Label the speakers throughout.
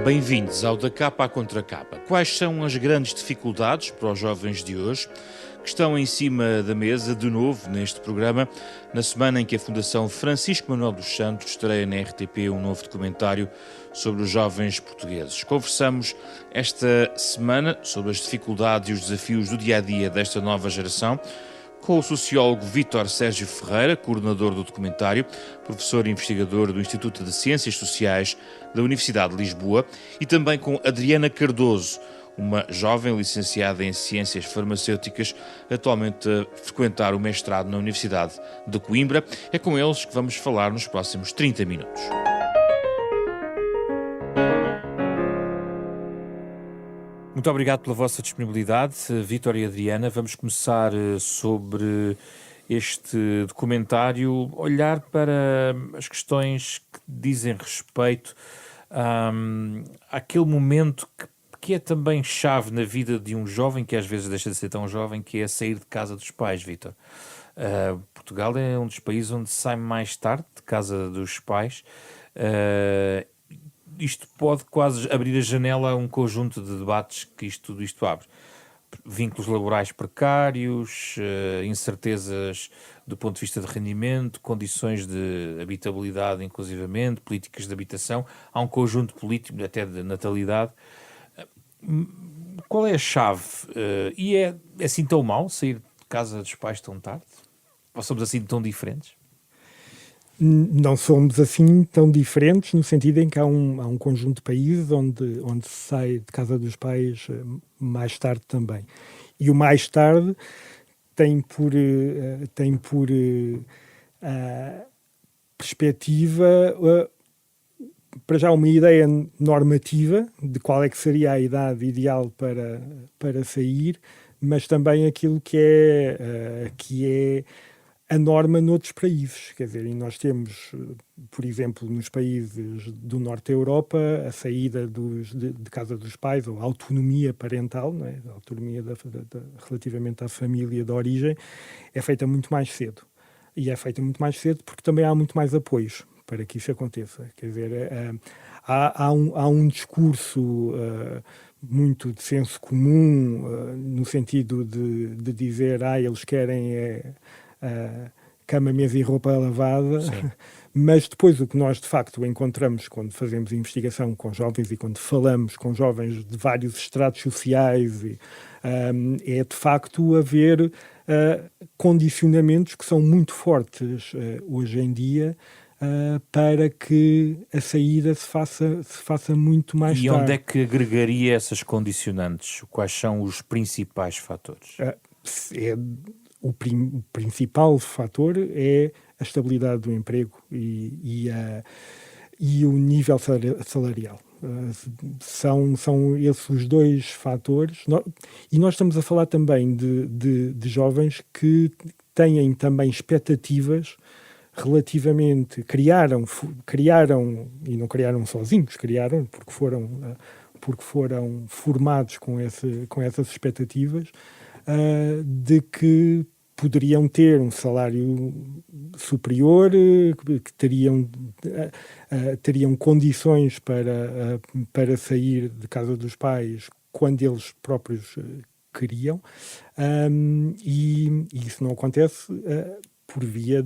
Speaker 1: Bem-vindos ao Da Capa à Contra Capa. Quais são as grandes dificuldades para os jovens de hoje que estão em cima da mesa, de novo, neste programa, na semana em que a Fundação Francisco Manuel dos Santos estreia na RTP um novo documentário sobre os jovens portugueses. Conversamos esta semana sobre as dificuldades e os desafios do dia-a-dia desta nova geração com o sociólogo Vítor Sérgio Ferreira, coordenador do documentário, professor e investigador do Instituto de Ciências Sociais da Universidade de Lisboa, e também com Adriana Cardoso, uma jovem licenciada em Ciências Farmacêuticas, atualmente a frequentar o mestrado na Universidade de Coimbra. É com eles que vamos falar nos próximos 30 minutos. Muito obrigado pela vossa disponibilidade, Vítor e Adriana. Vamos começar sobre este documentário, olhar para as questões que dizem respeito àquele momento que é também chave na vida de um jovem, que às vezes deixa de ser tão jovem, que é sair de casa dos pais, Vítor. Portugal é um dos países onde se sai mais tarde de casa dos pais. Isto pode quase abrir a janela a um conjunto de debates que tudo isto abre. Vínculos laborais precários, incertezas do ponto de vista de rendimento, condições de habitabilidade, inclusivamente, políticas de habitação. Há um conjunto político, até de natalidade. Qual é a chave? E é assim tão mau sair de casa dos pais tão tarde? Ou somos assim tão diferentes?
Speaker 2: Não somos assim tão diferentes, no sentido em que há um conjunto de países onde se sai de casa dos pais mais tarde também. E o mais tarde tem por perspectiva, para já, uma ideia normativa de qual é que seria a idade ideal para sair, mas também aquilo que é a norma noutros países. Quer dizer, e nós temos, por exemplo, nos países do norte da Europa, a saída de casa dos pais, ou a autonomia parental, não é? A autonomia relativamente à família de origem, é feita muito mais cedo. E é feita muito mais cedo porque também há muito mais apoios para que isso aconteça. Quer dizer, há um discurso muito de senso comum, no sentido de dizer eles querem cama, mesa e roupa lavada. Sim. Mas depois o que nós de facto encontramos quando fazemos investigação com jovens e quando falamos com jovens de vários estratos sociais é de facto haver condicionamentos que são muito fortes hoje em dia para que a saída se faça muito mais tarde.
Speaker 1: E onde é que agregaria essas condicionantes? Quais são os principais fatores?
Speaker 2: O principal fator é a estabilidade do emprego e o nível salarial. São esses os dois fatores. E nós estamos a falar também de jovens que têm também expectativas relativamente... Criaram, e não criaram sozinhos, criaram porque foram formados com essas expectativas, de que poderiam ter um salário superior, que teriam condições para sair de casa dos pais quando eles próprios queriam, e isso não acontece por via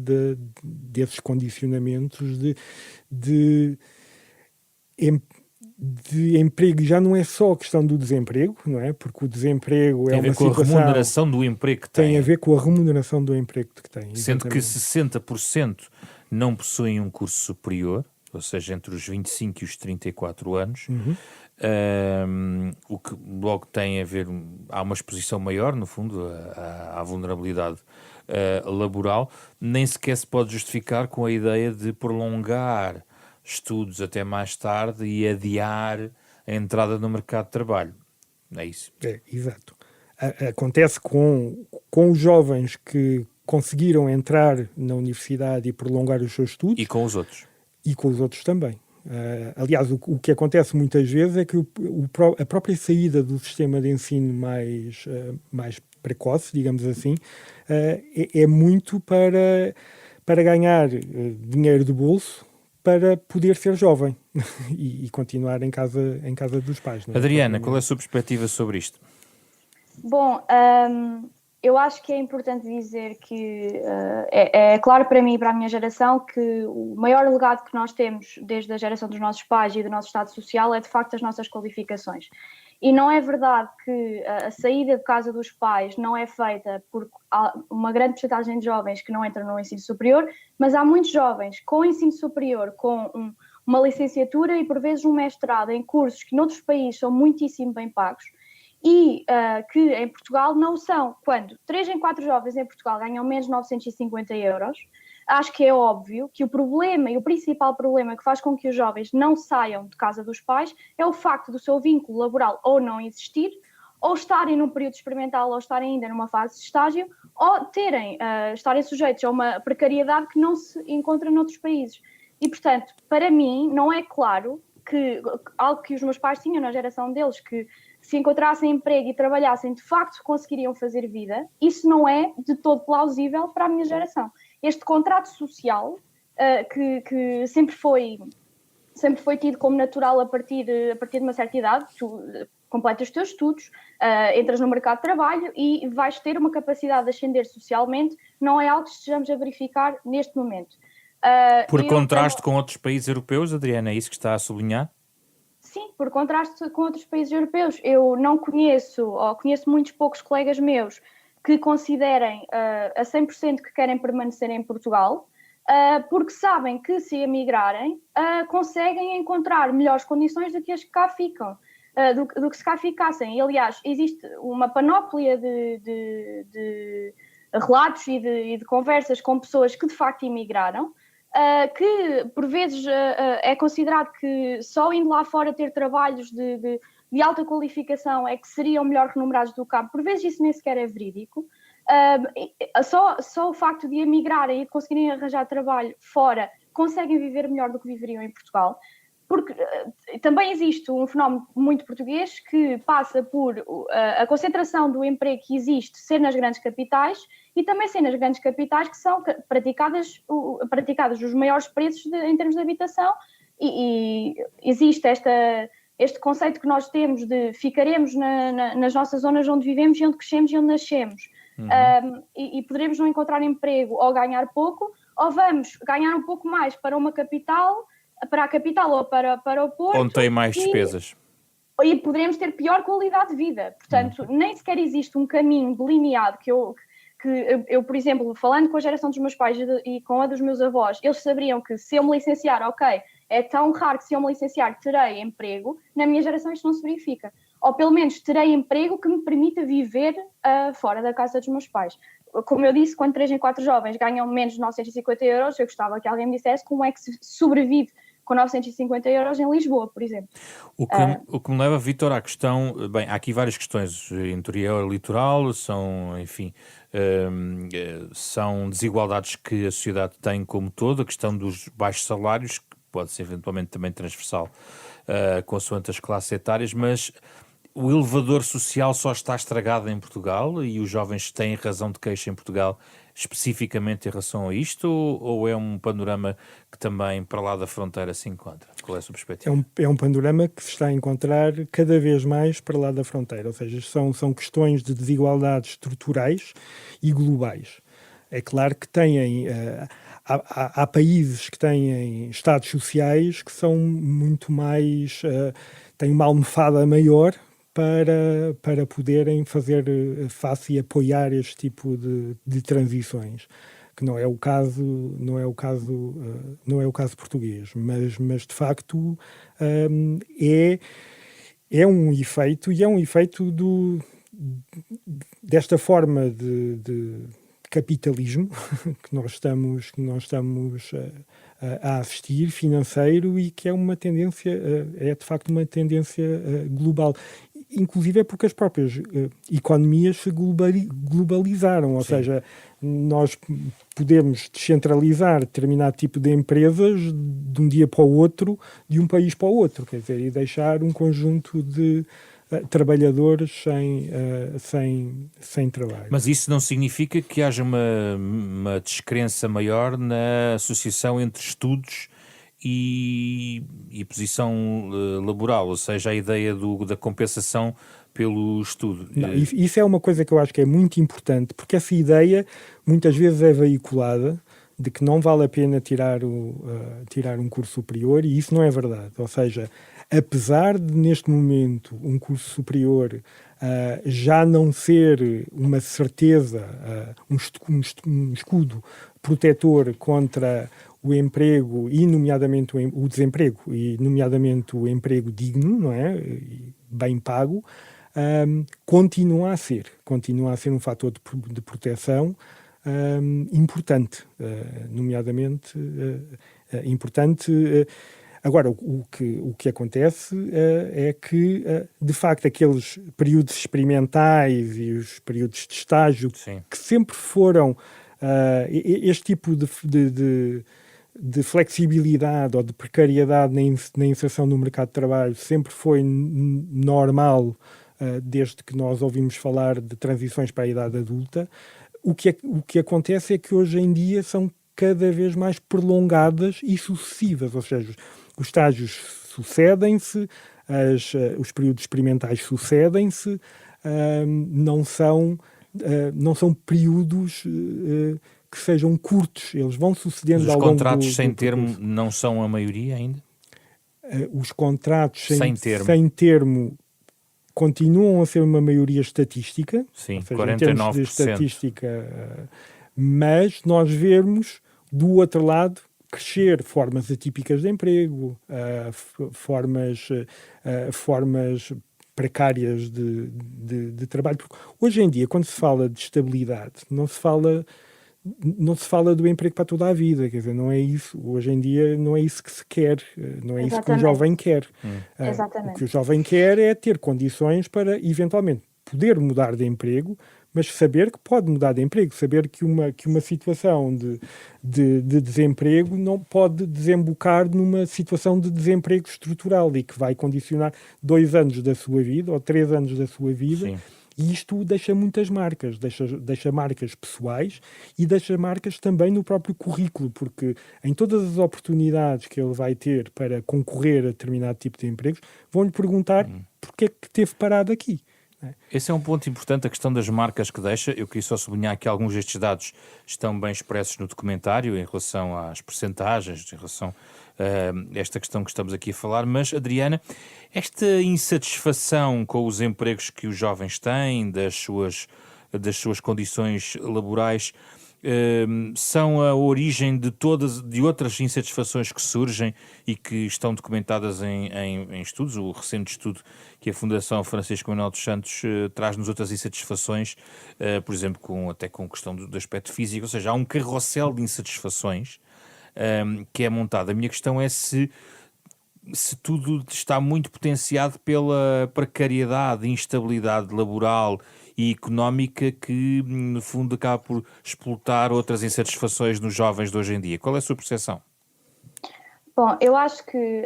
Speaker 2: desses condicionamentos de emprego. Já não é só a questão do desemprego, não é? Porque o desemprego
Speaker 1: tem
Speaker 2: é uma situação...
Speaker 1: Tem a ver com a remuneração do emprego que tem.
Speaker 2: Tem a ver com a remuneração do emprego que tem.
Speaker 1: Sendo que 60% não possuem um curso superior, ou seja, entre os 25 e os 34 anos, o que logo tem a ver... Há uma exposição maior, no fundo, à vulnerabilidade laboral. Nem sequer se pode justificar com a ideia de prolongar estudos até mais tarde e adiar a entrada no mercado de trabalho. É isso?
Speaker 2: É, exato. Acontece com os jovens que conseguiram entrar na universidade e prolongar os seus estudos.
Speaker 1: E com os outros.
Speaker 2: E com os outros também. Aliás, o que acontece muitas vezes é que a própria saída do sistema de ensino mais precoce, digamos assim, é muito para ganhar dinheiro do bolso, para poder ser jovem e continuar em casa dos pais. Não é?
Speaker 1: Adriana, qual é a sua perspectiva sobre isto?
Speaker 3: Bom, eu acho que é importante dizer que é claro para mim e para a minha geração que o maior legado que nós temos desde a geração dos nossos pais e do nosso estado social é de facto as nossas qualificações. E não é verdade que a saída de casa dos pais não é feita por uma grande porcentagem de jovens que não entram no ensino superior, mas há muitos jovens com ensino superior, com uma licenciatura e por vezes um mestrado em cursos que noutros países são muitíssimo bem pagos, e que em Portugal não são. Quando 3 em 4 jovens em Portugal ganham menos de 950 euros, acho que é óbvio que o problema e o principal problema que faz com que os jovens não saiam de casa dos pais é o facto do seu vínculo laboral ou não existir, ou estarem num período experimental, ou estarem ainda numa fase de estágio, ou estarem sujeitos a uma precariedade que não se encontra noutros países. E, portanto, para mim, não é claro que algo que os meus pais tinham na geração deles, que se encontrassem emprego e trabalhassem, de facto conseguiriam fazer vida, isso não é de todo plausível para a minha geração. Este contrato social, que sempre foi tido como natural a partir de uma certa idade, tu completas os teus estudos, entras no mercado de trabalho e vais ter uma capacidade de ascender socialmente, não é algo que estejamos a verificar neste momento.
Speaker 1: Por contraste com outros países europeus, Adriana, é isso que está a sublinhar?
Speaker 3: Sim, por contraste com outros países europeus. Eu não conheço, ou conheço muitos poucos colegas meus que considerem a 100% que querem permanecer em Portugal, porque sabem que se emigrarem conseguem encontrar melhores condições do que as que cá ficam, do que se cá ficassem. E, aliás, existe uma panóplia de relatos e de conversas com pessoas que de facto emigraram, que por vezes é considerado que só indo lá fora ter trabalhos de alta qualificação é que seriam melhor remunerados do que cá. Por vezes isso nem sequer é verídico. Só o facto de emigrarem e de conseguirem arranjar trabalho fora conseguem viver melhor do que viveriam em Portugal. Porque também existe um fenómeno muito português que passa por a concentração do emprego que existe ser nas grandes capitais e também ser nas grandes capitais que são praticadas os maiores preços em termos de habitação e existe este conceito que nós temos de ficaremos nas nossas zonas onde vivemos e onde crescemos e onde nascemos. E poderemos não encontrar emprego ou ganhar pouco, ou vamos ganhar um pouco mais para a capital ou para o Porto.
Speaker 1: Onde tem mais despesas.
Speaker 3: E poderemos ter pior qualidade de vida. Portanto, nem sequer existe um caminho delineado que eu, por exemplo, falando com a geração dos meus pais e com a dos meus avós, eles saberiam que se eu me licenciar, é tão raro que se eu me licenciar terei emprego. Na minha geração isto não se verifica. Ou pelo menos terei emprego que me permita viver fora da casa dos meus pais. Como eu disse, quando 3 em 4 jovens ganham menos de 950 euros, eu gostava que alguém me dissesse como é que se sobrevive com 950 euros em Lisboa, por exemplo.
Speaker 1: O que me leva, Vítor, à questão... Bem, há aqui várias questões. Interior, litoral, são, enfim... são desigualdades que a sociedade tem como todo. A questão dos baixos salários, que pode ser eventualmente também transversal consoante as classes etárias, mas... O elevador social só está estragado em Portugal e os jovens têm razão de queixa em Portugal especificamente em relação a isto, ou é um panorama que também para lá da fronteira se encontra? Qual é a sua perspectiva?
Speaker 2: É um panorama que se está a encontrar cada vez mais para lá da fronteira, ou seja, são questões de desigualdades estruturais e globais. É claro que há países que têm estados sociais que são muito mais... têm uma almofada maior para poderem fazer face e apoiar este tipo de transições, que não é o caso português, mas de facto é um efeito, e é um efeito desta forma de capitalismo que nós estamos a assistir, financeiro, e que é uma tendência, é de facto uma tendência global. Inclusive é porque as próprias economias se globalizaram, ou seja, nós podemos descentralizar determinado tipo de empresas de um dia para o outro, de um país para o outro, quer dizer, e deixar um conjunto de trabalhadores sem trabalho.
Speaker 1: Mas isso não significa que haja uma descrença maior na associação entre estudos
Speaker 4: e posição laboral, ou seja, a ideia da compensação pelo estudo.
Speaker 2: Não, isso é uma coisa que eu acho que é muito importante, porque essa ideia muitas vezes é veiculada de que não vale a pena tirar um curso superior, e isso não é verdade. Ou seja, apesar de neste momento um curso superior já não ser uma certeza, um escudo protetor contra o emprego e nomeadamente o desemprego, e nomeadamente o emprego digno, não é? Bem pago, continua a ser um fator de proteção importante, nomeadamente importante. Agora, o que acontece é que, de facto, aqueles períodos experimentais e os períodos de estágio, sim, que sempre foram este tipo de flexibilidade ou de precariedade na inserção no mercado de trabalho sempre foi normal desde que nós ouvimos falar de transições para a idade adulta. O que acontece é que hoje em dia são cada vez mais prolongadas e sucessivas, ou seja, os estágios sucedem-se, os períodos experimentais sucedem-se, não são períodos que sejam curtos, eles vão sucedendo ao longo do...
Speaker 4: Os contratos sem termo não são a maioria ainda?
Speaker 2: Os contratos sem termo continuam a ser uma maioria estatística,
Speaker 4: sim,
Speaker 2: ou seja,
Speaker 4: 49%.
Speaker 2: Em termos de estatística, mas nós vemos do outro lado crescer formas atípicas de emprego, formas precárias de trabalho. Porque hoje em dia, quando se fala de estabilidade, não se fala do emprego para toda a vida, quer dizer, não é isso. Hoje em dia não é isso que se quer, não é isso que o jovem quer. O que o jovem quer é ter condições para, eventualmente, poder mudar de emprego, mas saber que pode mudar de emprego, saber que uma situação de desemprego não pode desembocar numa situação de desemprego estrutural e que vai condicionar 2 anos da sua vida ou 3 anos da sua vida. Sim. E isto deixa muitas marcas, deixa marcas pessoais e deixa marcas também no próprio currículo, porque em todas as oportunidades que ele vai ter para concorrer a determinado tipo de empregos, vão-lhe perguntar porque é que teve parado aqui.
Speaker 4: Esse é um ponto importante, a questão das marcas que deixa. Eu queria só sublinhar que alguns destes dados estão bem expressos no documentário em relação às percentagens, em relação a esta questão que estamos aqui a falar. Mas, Adriana, esta insatisfação com os empregos que os jovens têm, das suas condições laborais, são a origem de outras insatisfações que surgem e que estão documentadas em estudos. O recente estudo que a Fundação Francisco Manuel dos Santos traz-nos outras insatisfações, por exemplo, até com a questão do aspecto físico, ou seja, há um carrossel de insatisfações que é montado. A minha questão é se tudo está muito potenciado pela precariedade, instabilidade laboral e económica que, no fundo, acaba por explotar outras insatisfações nos jovens de hoje em dia. Qual é a sua percepção?
Speaker 3: Bom, eu acho que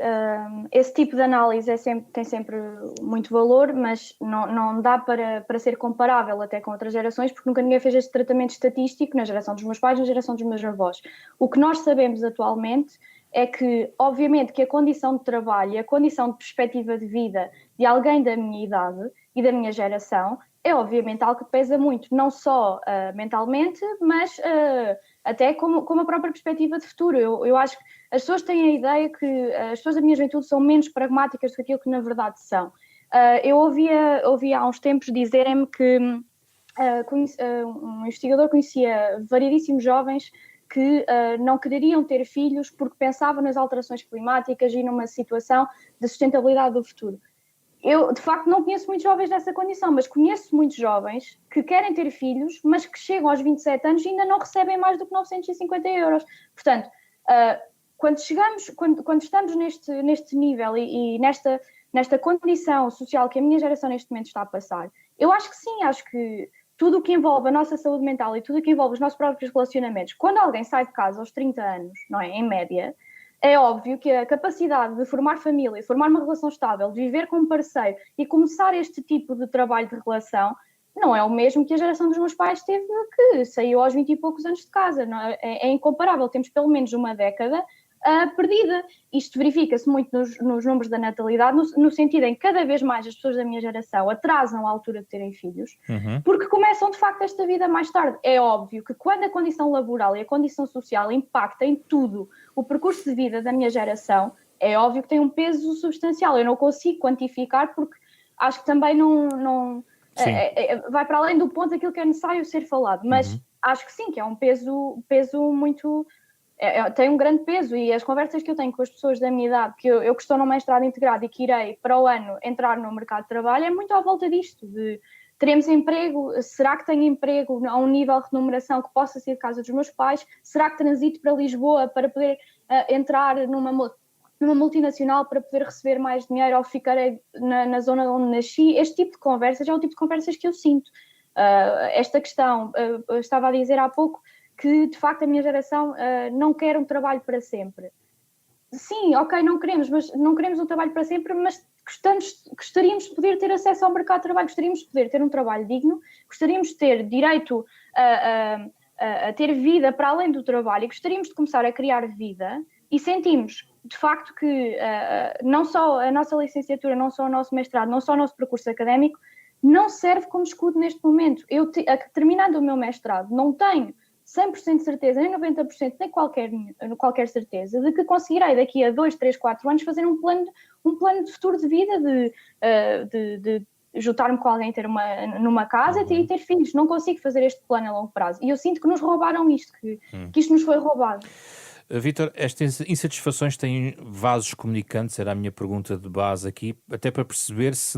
Speaker 3: esse tipo de análise tem sempre muito valor, mas não dá para ser comparável até com outras gerações, porque nunca ninguém fez este tratamento estatístico na geração dos meus pais, na geração dos meus avós. O que nós sabemos atualmente é que, obviamente, que a condição de trabalho e a condição de perspectiva de vida de alguém da minha idade e da minha geração é obviamente algo que pesa muito, não só mentalmente, mas até como a própria perspectiva de futuro. Eu acho que as pessoas têm a ideia que as pessoas da minha juventude são menos pragmáticas do que aquilo que na verdade são. Eu ouvia há uns tempos dizerem-me que um investigador conhecia variedíssimos jovens que não queriam ter filhos porque pensavam nas alterações climáticas e numa situação de sustentabilidade do futuro. Eu, de facto, não conheço muitos jovens nessa condição, mas conheço muitos jovens que querem ter filhos, mas que chegam aos 27 anos e ainda não recebem mais do que 950 euros. Portanto, quando estamos neste nível e nesta condição social que a minha geração neste momento está a passar, eu acho que sim, acho que tudo o que envolve a nossa saúde mental e tudo o que envolve os nossos próprios relacionamentos, quando alguém sai de casa aos 30 anos, não é, em média, é óbvio que a capacidade de formar família, formar uma relação estável, de viver com um parceiro e começar este tipo de trabalho de relação não é o mesmo que a geração dos meus pais teve, que saiu aos 20 e poucos anos de casa. Não é incomparável. Temos pelo menos uma década perdida. Isto verifica-se muito nos números da natalidade, no sentido em que cada vez mais as pessoas da minha geração atrasam a altura de terem filhos, porque começam de facto esta vida mais tarde. É óbvio que quando a condição laboral e a condição social impactam em tudo o percurso de vida da minha geração, é óbvio que tem um peso substancial. Eu não consigo quantificar porque acho que também não vai para além do ponto daquilo que é necessário ser falado, mas acho que sim, que é um peso muito... tem um grande peso, e as conversas que eu tenho com as pessoas da minha idade, que eu que estou no mestrado integrado e que irei para o ano entrar no mercado de trabalho, é muito à volta disto, de teremos emprego, será que tenho emprego a um nível de remuneração que possa ser de casa dos meus pais, será que transito para Lisboa para poder entrar numa multinacional para poder receber mais dinheiro ou ficarei na zona onde nasci. Este tipo de conversas é o tipo de conversas que eu sinto. Esta questão, estava a dizer há pouco, que de facto a minha geração não quer um trabalho para sempre. Sim, ok, não queremos um trabalho para sempre, mas gostaríamos de poder ter acesso ao mercado de trabalho, gostaríamos de poder ter um trabalho digno, gostaríamos de ter direito a ter vida para além do trabalho e gostaríamos de começar a criar vida, e sentimos de facto que não só a nossa licenciatura, não só o nosso mestrado, não só o nosso percurso académico não serve como escudo neste momento. Eu, terminando o meu mestrado, não tenho 100% de certeza, nem 90%, nem qualquer certeza de que conseguirei daqui a 2, 3, 4 anos fazer um plano de futuro de vida, de juntar-me com alguém, ter numa casa e ter filhos. Não consigo fazer este plano a longo prazo. E eu sinto que nos roubaram isto, que isto nos foi roubado.
Speaker 4: Vítor, estas insatisfações têm vasos comunicantes, era a minha pergunta de base aqui, até para perceber se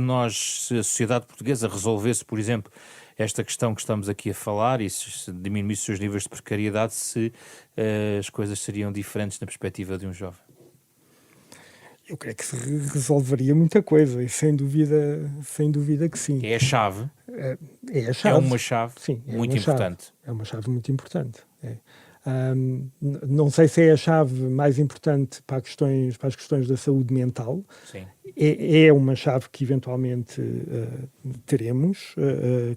Speaker 4: a sociedade portuguesa resolvesse, por exemplo, esta questão que estamos aqui a falar e se diminuísse os seus níveis de precariedade, se as coisas seriam diferentes na perspectiva de um jovem.
Speaker 2: Eu creio que se resolveria muita coisa, e sem dúvida que sim.
Speaker 4: É a chave?
Speaker 2: É a chave.
Speaker 4: É uma chave,
Speaker 2: sim,
Speaker 4: muito importante.
Speaker 2: É uma chave muito importante. Não sei se é a chave mais importante para as questões da saúde mental.
Speaker 4: Sim.
Speaker 2: É uma chave que eventualmente teremos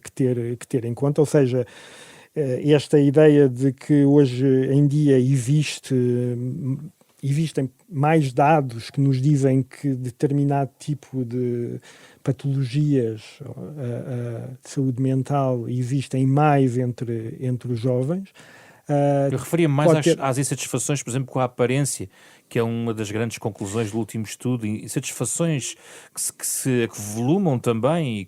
Speaker 2: que ter em conta, ou seja, esta ideia de que hoje em dia existem mais dados que nos dizem que determinado tipo de patologias de saúde mental existem mais entre os jovens.
Speaker 4: Eu referia-me mais às insatisfações, por exemplo, com a aparência, que é uma das grandes conclusões do último estudo, insatisfações que se volumam também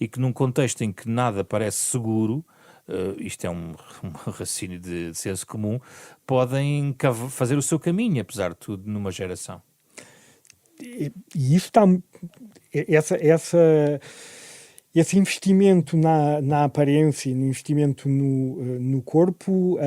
Speaker 4: e que num contexto em que nada parece seguro, isto é um raciocínio de senso comum, podem fazer o seu caminho, apesar de tudo, numa geração.
Speaker 2: E isso está... Esse investimento na aparência e no investimento no corpo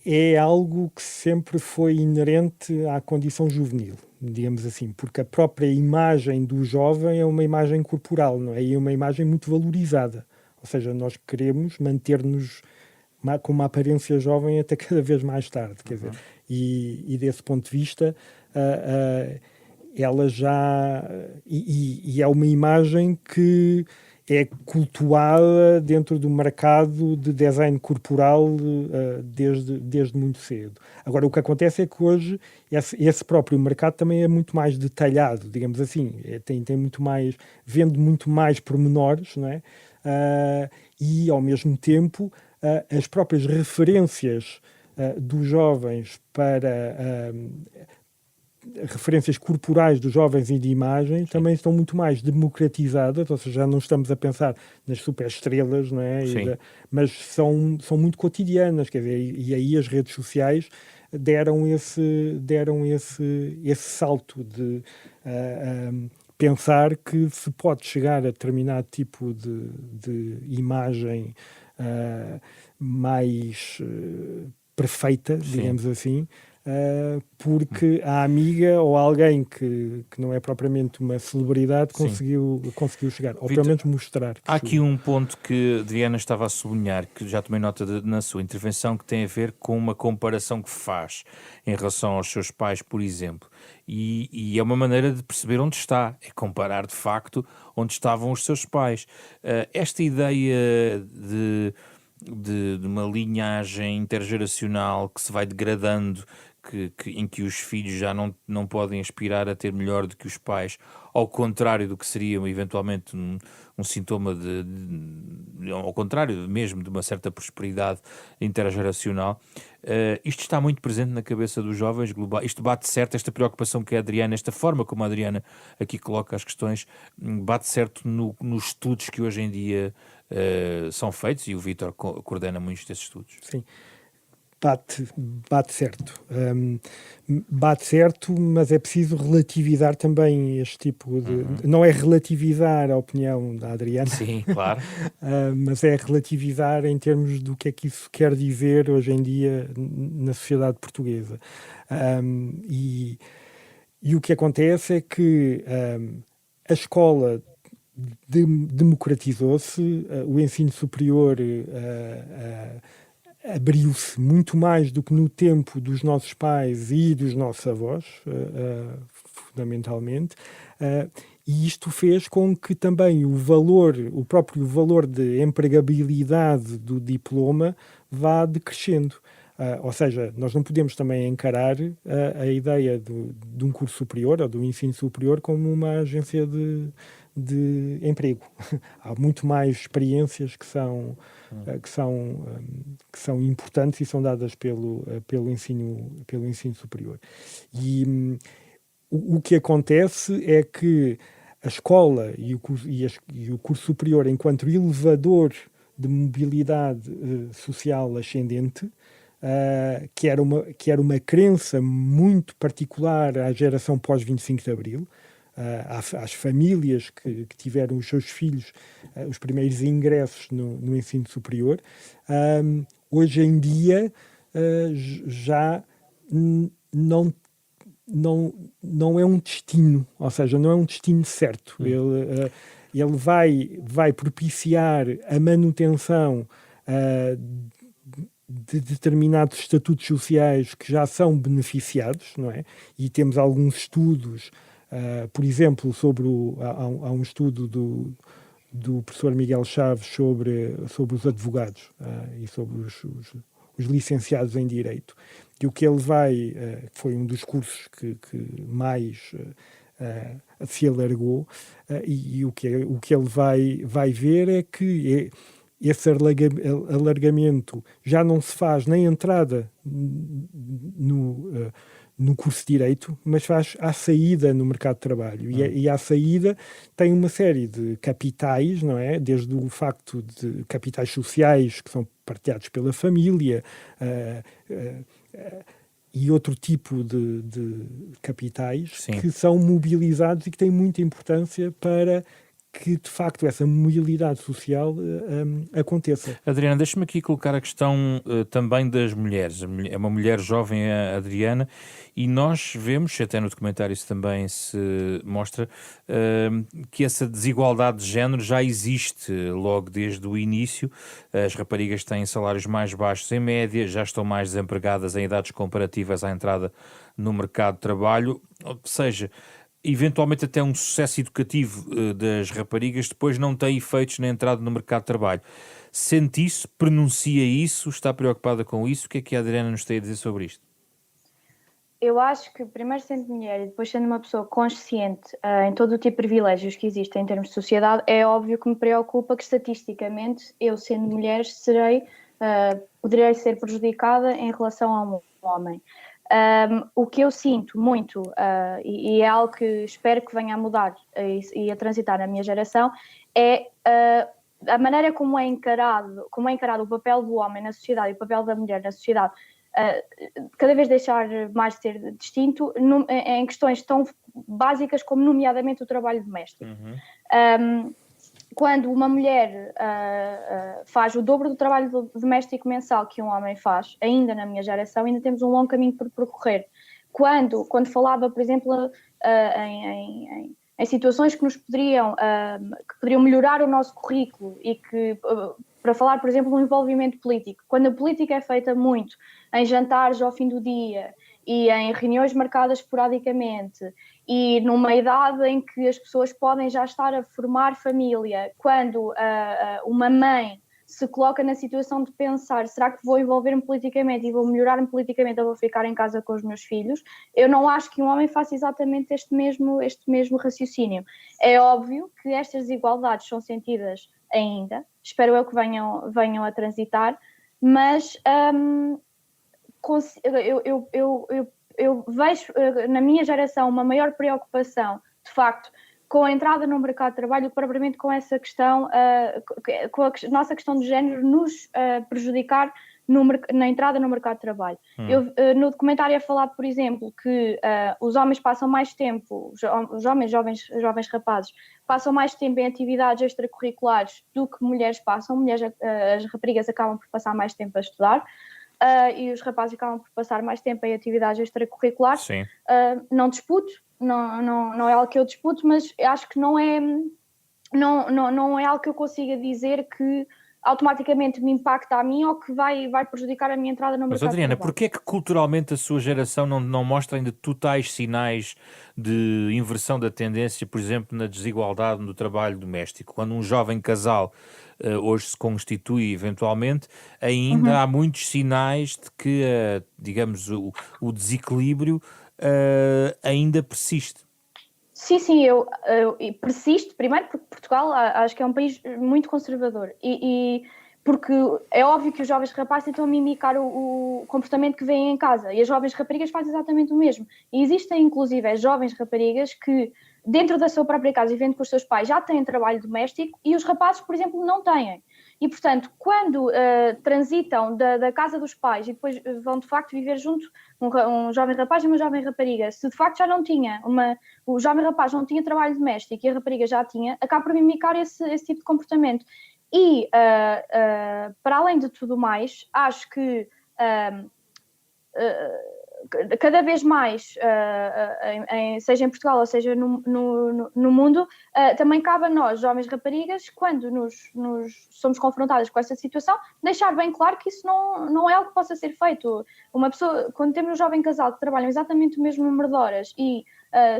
Speaker 2: é algo que sempre foi inerente à condição juvenil, digamos assim, porque a própria imagem do jovem é uma imagem corporal, não é? E é uma imagem muito valorizada. Ou seja, nós queremos manter-nos com uma aparência jovem até cada vez mais tarde. Quer dizer, e desse ponto de vista... ela já... E é uma imagem que é cultuada dentro do mercado de design corporal desde muito cedo. Agora, o que acontece é que hoje esse próprio mercado também é muito mais detalhado, digamos assim, tem muito mais, vende muito mais pormenores, não é? E, ao mesmo tempo, as próprias referências dos jovens para... referências corporais dos jovens e de imagem também estão muito mais democratizadas, ou seja, já não estamos a pensar nas superestrelas, não é? Mas são muito cotidianas, quer dizer, e aí as redes sociais deram esse salto de pensar que se pode chegar a determinado tipo de imagem mais perfeita, digamos assim, porque a amiga ou alguém que não é propriamente uma celebridade conseguiu chegar, ou pelo menos mostrar.
Speaker 4: Há aqui um ponto que Adriana estava a sublinhar, que já tomei nota na sua intervenção, que tem a ver com uma comparação que faz em relação aos seus pais, por exemplo. E é uma maneira de perceber onde está, é comparar de facto onde estavam os seus pais. Esta ideia de uma linhagem intergeracional que se vai degradando, em que os filhos já não podem aspirar a ter melhor do que os pais, ao contrário do que seria eventualmente um sintoma ao contrário mesmo de uma certa prosperidade intergeracional. Isto está muito presente na cabeça dos jovens globais. Isto bate certo, esta preocupação que a Adriana, esta forma como a Adriana aqui coloca as questões, bate certo nos estudos que hoje em dia são feitos, e o Vítor coordena muitos desses estudos.
Speaker 2: Sim. Bate certo. Bate certo, mas é preciso relativizar também este tipo de... Não é relativizar a opinião da Adriana.
Speaker 4: Sim, claro.
Speaker 2: Mas é relativizar em termos do que é que isso quer dizer hoje em dia na sociedade portuguesa. E o que acontece é que a escola democratizou-se, o ensino superior abriu-se muito mais do que no tempo dos nossos pais e dos nossos avós, fundamentalmente, e isto fez com que também o próprio valor de empregabilidade do diploma vá decrescendo. Ou seja, nós não podemos também encarar a ideia de um curso superior ou do ensino superior como uma agência de emprego. Há muito mais experiências que são importantes e são dadas pelo ensino superior. E o que acontece é que a escola e o curso superior, enquanto elevador de mobilidade social ascendente, que era uma crença muito particular à geração pós-25 de Abril, às famílias que tiveram os seus filhos, os primeiros ingressos no ensino superior. Hoje em dia já não é um destino, ou seja, não é um destino certo. Ele vai propiciar a manutenção de determinados estatutos sociais que já são beneficiados, não é? E temos alguns estudos, por exemplo, há um estudo do professor Miguel Chaves sobre os advogados e sobre os licenciados em Direito. E o que ele foi um dos cursos que mais se alargou, e o que ele vai ver é que esse alargamento já não se faz na entrada no curso de Direito, mas faz à saída no mercado de trabalho. E à saída tem uma série de capitais, não é? Desde o facto de capitais sociais que são partilhados pela família, e outro tipo de capitais. Sim. Que são mobilizados e que têm muita importância para que, de facto, essa mobilidade social aconteça.
Speaker 4: Adriana, deixa-me aqui colocar a questão também das mulheres. É uma mulher jovem, a Adriana, e nós vemos, até no documentário isso também se mostra, que essa desigualdade de género já existe logo desde o início. As raparigas têm salários mais baixos em média, já estão mais desempregadas em idades comparativas à entrada no mercado de trabalho, ou seja, eventualmente até um sucesso educativo das raparigas depois não tem efeitos na entrada no mercado de trabalho. Sente isso? Pronuncia isso? Está preocupada com isso? O que é que a Adriana nos tem a dizer sobre isto?
Speaker 3: Eu acho que, primeiro sendo mulher e depois sendo uma pessoa consciente em todo o tipo de privilégios que existem em termos de sociedade, é óbvio que me preocupa que estatisticamente eu, sendo mulher, poderei ser prejudicada em relação a um homem. O que eu sinto muito, e é algo que espero que venha a mudar e a transitar na minha geração, é a maneira como é encarado o papel do homem na sociedade e o papel da mulher na sociedade, cada vez deixar mais de ser distinto em questões tão básicas como, nomeadamente, o trabalho doméstico. Quando uma mulher faz o dobro do trabalho doméstico mensal que um homem faz, ainda na minha geração, ainda temos um longo caminho por percorrer. Quando falava, por exemplo, em situações que poderiam melhorar o nosso currículo e que, para falar, por exemplo, no envolvimento político, quando a política é feita muito em jantares ao fim do dia e em reuniões marcadas esporadicamente e numa idade em que as pessoas podem já estar a formar família, quando uma mãe se coloca na situação de pensar, será que vou envolver-me politicamente e vou melhorar-me politicamente ou vou ficar em casa com os meus filhos? Eu não acho que um homem faça exatamente este mesmo raciocínio. É óbvio que estas desigualdades são sentidas ainda, espero eu que venham a transitar, mas eu vejo na minha geração uma maior preocupação, de facto, com a entrada no mercado de trabalho, propriamente com essa questão, com a nossa questão de género nos prejudicar na entrada no mercado de trabalho. Eu, no documentário é falado, por exemplo, que os homens passam mais tempo, os homens, jovens rapazes, passam mais tempo em atividades extracurriculares do que mulheres passam. As raparigas acabam por passar mais tempo a estudar. E os rapazes acabam por passar mais tempo em atividades extracurriculares. Não disputo, não é algo que eu disputo, mas acho que não é algo que eu consiga dizer que automaticamente me impacta a mim ou que vai prejudicar a minha entrada no mercado.
Speaker 4: Mas, Adriana, porquê é que culturalmente a sua geração não mostra ainda totais sinais de inversão da tendência, por exemplo, na desigualdade no trabalho doméstico? Quando um jovem casal hoje se constitui eventualmente, ainda há muitos sinais de que, digamos, o desequilíbrio ainda persiste.
Speaker 3: Sim, eu persisto, primeiro porque Portugal acho que é um país muito conservador e porque é óbvio que os jovens rapazes tentam mimicar o comportamento que vêem em casa e as jovens raparigas fazem exatamente o mesmo. E existem inclusive as jovens raparigas que dentro da sua própria casa e vivendo com os seus pais já têm trabalho doméstico e os rapazes, por exemplo, não têm. E, portanto, quando transitam da casa dos pais e depois vão, de facto, viver junto um jovem rapaz e uma jovem rapariga, se de facto já não tinha, o jovem rapaz não tinha trabalho doméstico e a rapariga já tinha, acaba por mimicar esse tipo de comportamento. E, para além de tudo mais, acho que cada vez mais, seja em Portugal ou seja no mundo, também cabe a nós, jovens raparigas, quando nos somos confrontadas com esta situação, deixar bem claro que isso não é algo que possa ser feito. Uma pessoa, quando temos um jovem casal que trabalham exatamente o mesmo número de horas e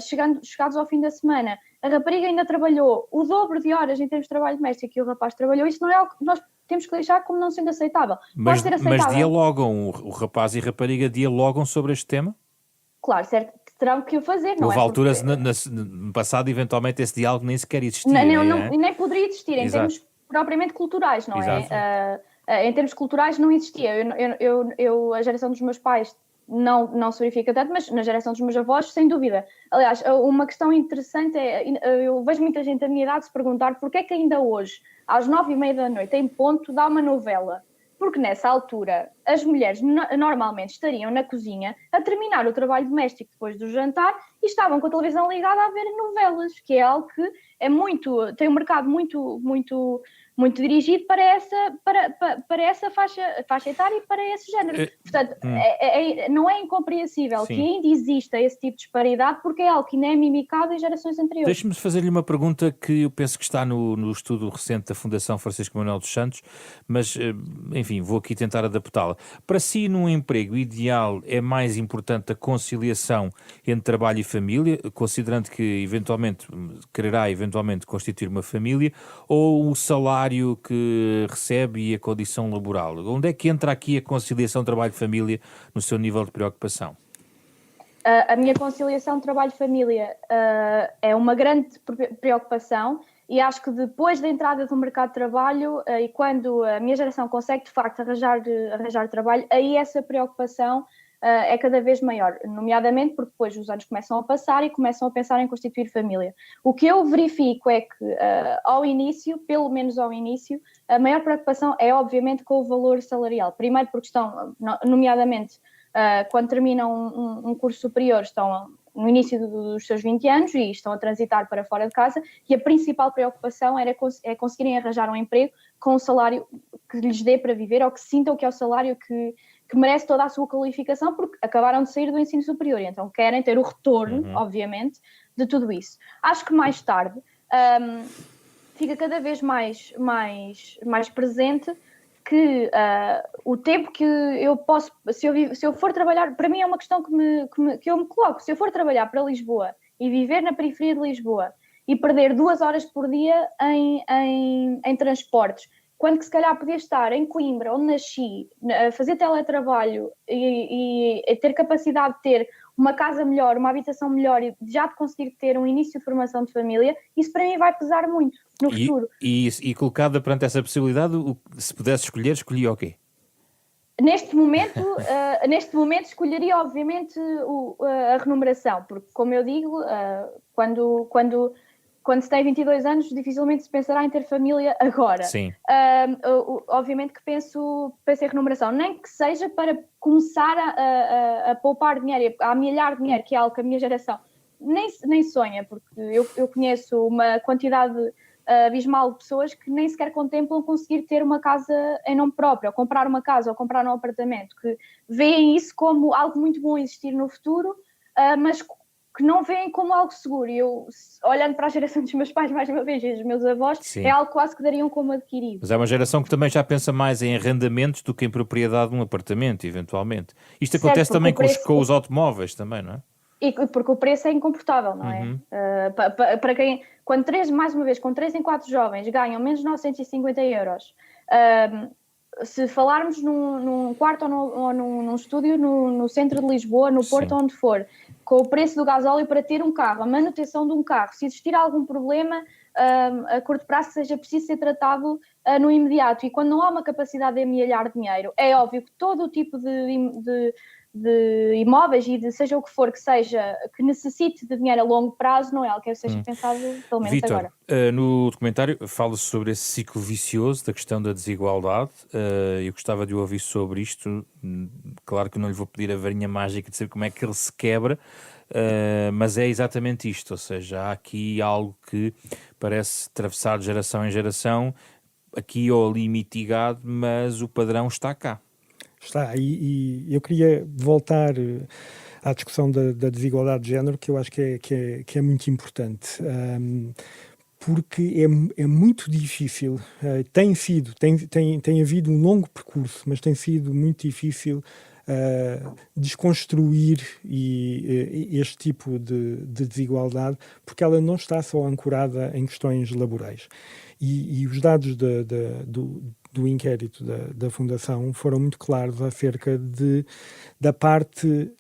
Speaker 3: chegados ao fim da semana, a rapariga ainda trabalhou o dobro de horas em termos de trabalho doméstico que o rapaz trabalhou, isso não é algo que nós temos que deixar como não sendo aceitável.
Speaker 4: Mas,
Speaker 3: pode ser aceitável.
Speaker 4: Mas dialogam, o rapaz e a rapariga dialogam sobre este tema?
Speaker 3: Claro, certo, que terão que o fazer, não
Speaker 4: Houve
Speaker 3: é?
Speaker 4: alturas no passado, eventualmente, esse diálogo nem sequer existia.
Speaker 3: Nem poderia existir em termos propriamente culturais, não é? Em termos culturais não existia. A geração dos meus pais não se verifica tanto, mas na geração dos meus avós, sem dúvida. Aliás, uma questão interessante eu vejo muita gente da minha idade se perguntar porque é que ainda hoje, às 9h30 da noite, em ponto, dá uma novela. Porque nessa altura as mulheres normalmente estariam na cozinha a terminar o trabalho doméstico depois do jantar e estavam com a televisão ligada a ver novelas, que é algo que tem um mercado muito dirigido para essa faixa etária e para esse género. Portanto, não é incompreensível que ainda exista esse tipo de disparidade porque é algo que nem é mimicado em gerações anteriores.
Speaker 4: Deixe-me fazer-lhe uma pergunta que eu penso que está no estudo recente da Fundação Francisco Manuel dos Santos, mas, enfim, vou aqui tentar adaptá-la. Para si, num emprego ideal, é mais importante a conciliação entre trabalho e família, considerando que quererá eventualmente constituir uma família, ou o salário que recebe e a condição laboral? Onde é que entra aqui a conciliação trabalho-família no seu nível de preocupação?
Speaker 3: A minha conciliação trabalho-família é uma grande preocupação e acho que depois da entrada do mercado de trabalho e quando a minha geração consegue de facto arranjar trabalho, aí essa preocupação é cada vez maior, nomeadamente porque depois os anos começam a passar e começam a pensar em constituir família. O que eu verifico é que ao início, pelo menos ao início, a maior preocupação é obviamente com o valor salarial. Primeiro porque estão, nomeadamente, quando terminam um curso superior, estão no início dos seus 20 anos e estão a transitar para fora de casa e a principal preocupação é conseguirem arranjar um emprego com um salário que lhes dê para viver ou que sintam que é o salário que merece toda a sua qualificação porque acabaram de sair do ensino superior e então querem ter o retorno, obviamente, de tudo isso. Acho que mais tarde fica cada vez mais presente que o tempo que eu posso, se eu for trabalhar, para mim é uma questão que eu me coloco, se eu for trabalhar para Lisboa e viver na periferia de Lisboa e perder 2 horas por dia em transportes quando que se calhar podia estar em Coimbra, onde nasci, a fazer teletrabalho e ter capacidade de ter uma casa melhor, uma habitação melhor e já de conseguir ter um início de formação de família, isso para mim vai pesar muito no futuro.
Speaker 4: E colocada perante essa possibilidade, se pudesse escolher, escolhia o quê?
Speaker 3: Neste momento escolheria obviamente a remuneração, porque como eu digo, quando se tem 22 anos, dificilmente se pensará em ter família agora.
Speaker 4: Sim.
Speaker 3: Obviamente que penso em remuneração, nem que seja para começar a poupar dinheiro, a amelhar dinheiro, que é algo que a minha geração nem sonha, porque eu conheço uma quantidade abismal de pessoas que nem sequer contemplam conseguir ter uma casa em nome próprio, ou comprar uma casa, ou comprar um apartamento, que veem isso como algo muito bom existir no futuro, mas que não veem como algo seguro. E eu, olhando para a geração dos meus pais, mais uma vez, e dos meus avós,
Speaker 4: Sim.
Speaker 3: é algo quase que dariam como adquirido.
Speaker 4: Mas é uma geração que também já pensa mais em arrendamentos do que em propriedade de um apartamento, eventualmente. Isto
Speaker 3: Certo,
Speaker 4: acontece também com os
Speaker 3: preço...
Speaker 4: automóveis, também, não é?
Speaker 3: E porque o preço é incomportável, não é? Para quem, quando 3 em 4 jovens ganham menos de 950 euros, se falarmos num quarto ou num estúdio no centro de Lisboa, no Porto, onde for, com o preço do gasóleo para ter um carro, a manutenção de um carro, se existir algum problema a curto prazo, seja preciso ser tratado no imediato, e quando não há uma capacidade de amealhar dinheiro, é óbvio que todo o tipo de imóveis e de seja o que for que seja, que necessite de dinheiro a longo prazo, não é algo que seja pensado, pelo menos
Speaker 4: Vítor,
Speaker 3: agora.
Speaker 4: No documentário fala-se sobre esse ciclo vicioso da questão da desigualdade. Eu gostava de ouvir sobre isto. Claro que não lhe vou pedir a varinha mágica de saber como é que ele se quebra, mas é exatamente isto, ou seja, há aqui algo que parece atravessar de geração em geração, aqui ou ali mitigado, mas o padrão está cá.
Speaker 2: Está, e eu queria voltar à discussão da desigualdade de género, que eu acho que é muito importante, porque é muito difícil, tem havido um longo percurso, mas tem sido muito difícil desconstruir este tipo de desigualdade, porque ela não está só ancorada em questões laborais. E os dados do inquérito da Fundação foram muito claros acerca da parte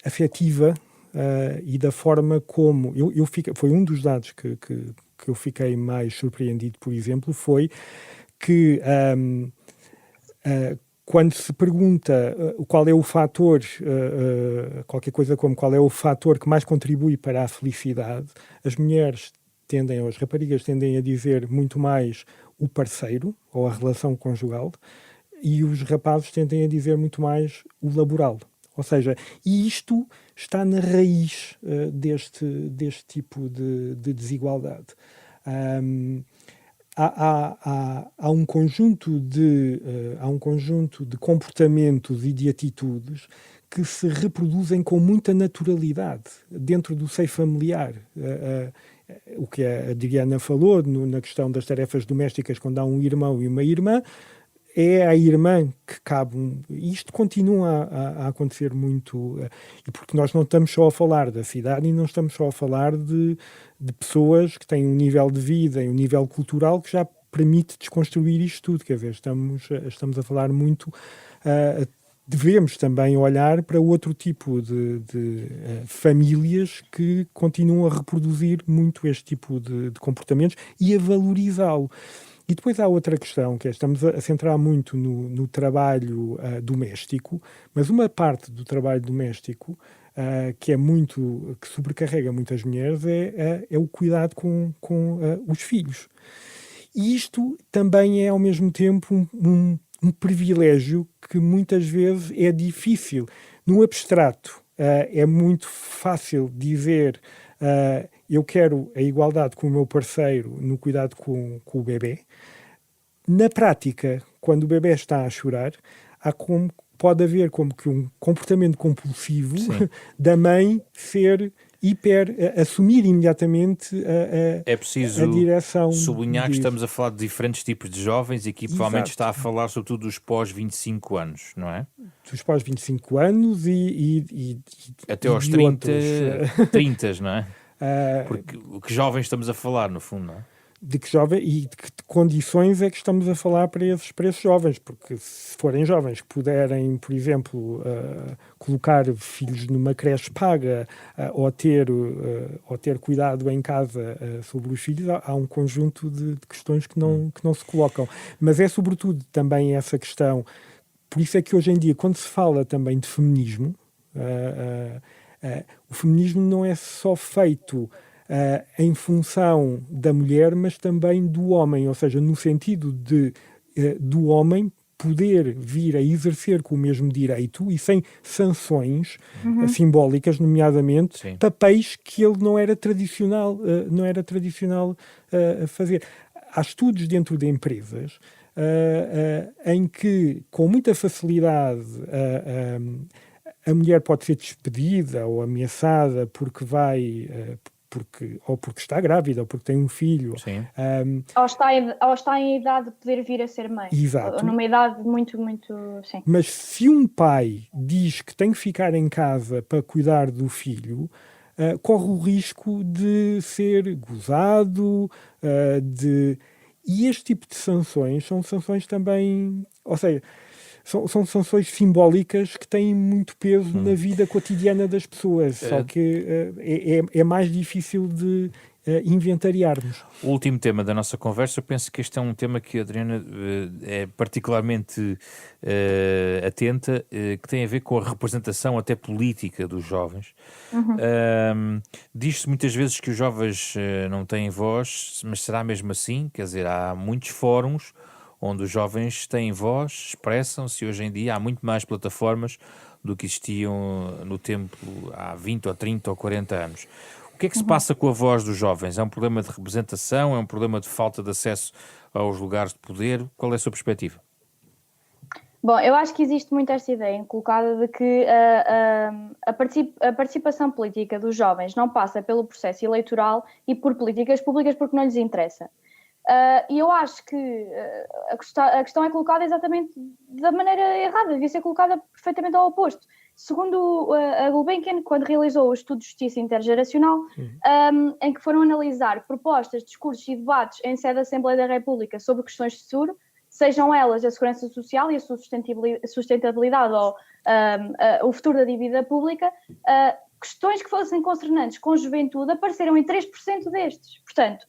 Speaker 2: afetiva e da forma como... foi um dos dados que eu fiquei mais surpreendido, por exemplo, foi que quando se pergunta qual é o fator, qualquer coisa como qual é o fator que mais contribui para a felicidade, as raparigas tendem a dizer muito mais o parceiro ou a relação conjugal, e os rapazes tendem a dizer muito mais o laboral. Ou seja, e isto está na raiz deste tipo de desigualdade. Há um conjunto de comportamentos e de atitudes que se reproduzem com muita naturalidade dentro do seio familiar. O que a Adriana falou na questão das tarefas domésticas, quando há um irmão e uma irmã, é a irmã que cabe. Isto continua a acontecer muito, e porque nós não estamos só a falar da cidade e não estamos só a falar de pessoas que têm um nível de vida e um nível cultural que já permite desconstruir isto tudo. Quer dizer, estamos a falar muito... devemos também olhar para outro tipo de famílias que continuam a reproduzir muito este tipo de comportamentos e a valorizá-lo. E depois há outra questão, que estamos a centrar muito no trabalho doméstico, mas uma parte do trabalho doméstico que sobrecarrega muitas mulheres é o cuidado com os filhos. E isto também é, ao mesmo tempo, um privilégio que muitas vezes é difícil. No abstrato, é muito fácil dizer eu quero a igualdade com o meu parceiro no cuidado com o bebê. Na prática, quando o bebê está a chorar, pode haver como que um comportamento compulsivo da mãe ser assumir imediatamente
Speaker 4: é preciso
Speaker 2: a direção.
Speaker 4: Sublinhar que estamos a falar de diferentes tipos de jovens e que provavelmente está a falar sobretudo dos pós-25 anos, não é?
Speaker 2: Dos pós-25 anos e
Speaker 4: até aos 30, não é? Porque que jovens estamos a falar, no fundo, não é?
Speaker 2: de que jovens e de que condições é que estamos a falar para esses jovens, porque se forem jovens que puderem, por exemplo, colocar filhos numa creche paga ou ter cuidado em casa sobre os filhos, há um conjunto de questões que não se colocam. Mas é sobretudo também essa questão, por isso é que hoje em dia, quando se fala também de feminismo, o feminismo não é só feito em função da mulher, mas também do homem, ou seja, no sentido do homem poder vir a exercer com o mesmo direito e sem sanções simbólicas, nomeadamente,
Speaker 4: Sim.
Speaker 2: papéis que ele não era tradicional a fazer. Há estudos dentro de empresas em que, com muita facilidade, a mulher pode ser despedida ou ameaçada porque porque está grávida, ou porque tem um filho.
Speaker 3: Ou está em idade de poder vir a ser mãe.
Speaker 2: Exato.
Speaker 3: Numa idade muito, muito... Sim.
Speaker 2: Mas se um pai diz que tem que ficar em casa para cuidar do filho, corre o risco de ser gozado, E este tipo de sanções são sanções também... Ou seja, são sanções simbólicas que têm muito peso na vida cotidiana das pessoas, só que é mais difícil de inventariarmos.
Speaker 4: O último tema da nossa conversa, eu penso que este é um tema que a Adriana é particularmente atenta, que tem a ver com a representação até política dos jovens. Diz-se muitas vezes que os jovens não têm voz, mas será mesmo assim? Quer dizer, há muitos fóruns onde os jovens têm voz, expressam-se, e hoje em dia há muito mais plataformas do que existiam no tempo há 20 ou 30 ou 40 anos. O que é que se passa com a voz dos jovens? É um problema de representação? É um problema de falta de acesso aos lugares de poder? Qual é a sua perspectiva?
Speaker 3: Bom, eu acho que existe muito esta ideia colocada de que a participação política dos jovens não passa pelo processo eleitoral e por políticas públicas porque não lhes interessa. E eu acho que a questão é colocada exatamente da maneira errada, devia ser colocada perfeitamente ao oposto. Segundo a Gulbenkian, quando realizou o estudo de justiça intergeracional, em que foram analisar propostas, discursos e debates em sede da Assembleia da República sobre questões de futuro, sejam elas a segurança social e a sua sustentabilidade ou o futuro da dívida pública, questões que fossem concernantes com juventude apareceram em 3% destes. Portanto,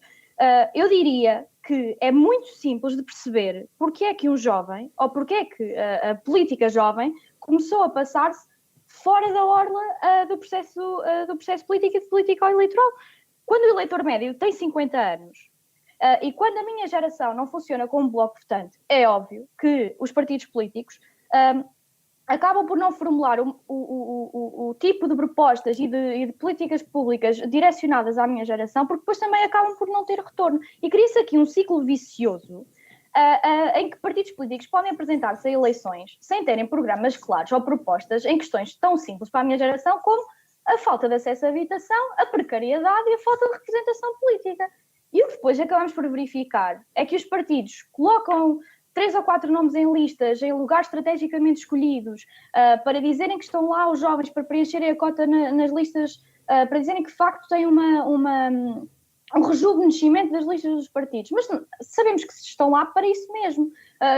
Speaker 3: eu diria que é muito simples de perceber porque é que um jovem, ou porque é que a política jovem começou a passar-se fora da orla do processo político e de política eleitoral. Quando o eleitor médio tem 50 anos e quando a minha geração não funciona como bloco votante, é óbvio que os partidos políticos acabam por não formular o tipo de propostas e de políticas públicas direcionadas à minha geração, porque depois também acabam por não ter retorno. E cria-se aqui um ciclo vicioso em que partidos políticos podem apresentar-se a eleições sem terem programas claros ou propostas em questões tão simples para a minha geração como a falta de acesso à habitação, a precariedade e a falta de representação política. E o que depois acabamos por verificar é que os partidos colocam 3 ou 4 nomes em listas, em lugares estrategicamente escolhidos, para dizerem que estão lá os jovens para preencherem a cota nas listas, para dizerem que de facto têm um rejuvenescimento das listas dos partidos. Mas sabemos que estão lá para isso mesmo.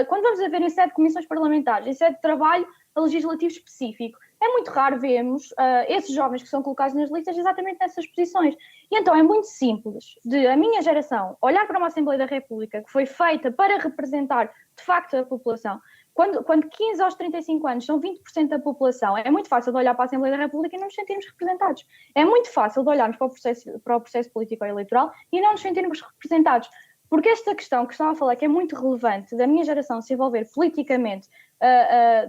Speaker 3: Quando vamos a ver em sede de comissões parlamentares, em sede de trabalho legislativo específico, é muito raro vermos esses jovens que são colocados nas listas exatamente nessas posições. E então é muito simples de a minha geração olhar para uma Assembleia da República que foi feita para representar de facto a população. Quando 15 aos 35 anos são 20% da população, é muito fácil de olhar para a Assembleia da República e não nos sentirmos representados. É muito fácil de olharmos para o processo político-eleitoral e não nos sentirmos representados. Porque esta questão que estava a falar, que é muito relevante, da minha geração se envolver politicamente